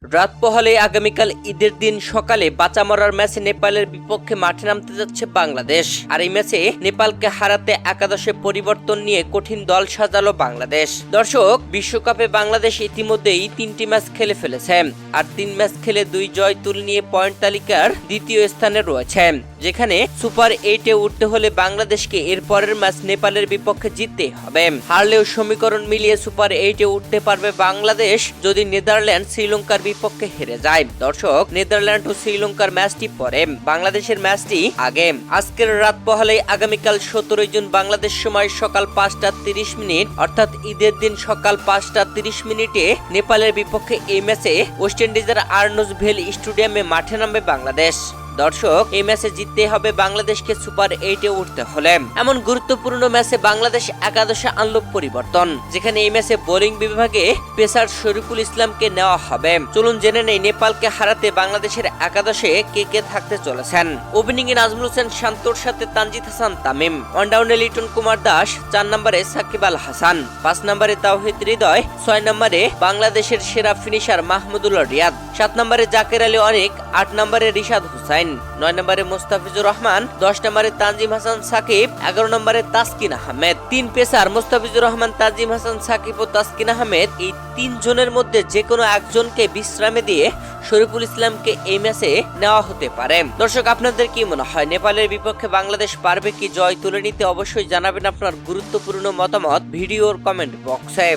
রাত পোহালে আগামীকাল ঈদের দিন সকালে বাঁচা মরার ম্যাচে নেপালের বিপক্ষে মাঠে নামতে যাচ্ছে বাংলাদেশ। আর এই ম্যাচে নেপালকে হারাতে একাদশে পরিবর্তন নিয়ে কঠিন দল সাজালো বাংলাদেশ। দর্শক, বিশ্বকাপে বাংলাদেশ ইতিমধ্যেই 3টি ম্যাচ খেলে ফেলেছে আর 3 ম্যাচ খেলে 2 জয় তুলে নিয়ে পয়েন্ট তালিকার দ্বিতীয় স্থানে রয়েছে, যেখানে সুপার 8-এ উঠতে হলে বাংলাদেশকে এর পরের ম্যাচ নেপালের বিপক্ষে জিততে হবে। হারলেও সমীকরণ মিলিয়ে সুপার 8-এ উঠতে পারবে বাংলাদেশ যদি নেদারল্যান্ড শ্রীলঙ্কার বিপক্ষে হেরে যায়। দর্শক, নেদারল্যান্ড ও শ্রীলঙ্কার ম্যাচটি পরে, বাংলাদেশের ম্যাচটি আগে। আজকের রাত পোহালে আগামীকাল 17 জুন বাংলাদেশ সময় সকাল 5:30 অর্থাৎ ঈদের দিন সকাল 5:30 নেপালের বিপক্ষে এই ম্যাচে ওয়েস্ট ইন্ডিজের আর্নজ ভেল স্টেডিয়ামে মাঠে নামবে বাংলাদেশ। দর্শক, এই ম্যাচে জিততে হবে বাংলাদেশকে সুপার 8-এ উঠতে হলে। এমন গুরুত্বপূর্ণ ম্যাচে বাংলাদেশ একাদশে আনলো পরিবর্তন, যেখানে এই ম্যাচে বোলিং বিভাগে পেসার শরীফুল ইসলামকে নেওয়া হবে। চলুন জেনে নেই নেপালকে হারাতে বাংলাদেশের একাদশে কে কে থাকতে চলেছেন। ওপেনিং এ নাজমুল হোসেন শান্তর সাথে তানজিদ হাসান তামিম, ওয়ানডাউনে লিটন কুমার দাস, 4 নম্বরে সাকিব আল হাসান, 5 নম্বরে তাওহিদ হৃদয়, 6 নম্বরে বাংলাদেশের সেরা ফিনিশার মাহমুদুল্লাহ রিয়াদ, 7 নম্বরে জাকের আলী অনিক, 8 নম্বরে রিশাদ হুসাইন, 9 নম্বরে মুস্তাফিজুর রহমান, 10 নম্বরে তানজিম হাসান সাকিব, 11 নম্বরে তাসকিন আহমেদ। 3 পেসার মুস্তাফিজুর রহমান, তানজিম হাসান সাকিব ও তাসকিন আহমেদ, এই 3 জনের মধ্যে যে কোনো একজনকে বিশ্রামে দিয়ে শরীফুল ইসলামকে এই ম্যাচে নেওয়া হতে পারে। দর্শক, আপনাদের কি মনে হয় নেপালের বিপক্ষে বাংলাদেশ পারবে কি জয় তুলে নিতে? অবশ্যই জানাবেন আপনার গুরুত্বপূর্ণ মতামত ভিডিওর কমেন্ট বক্সে।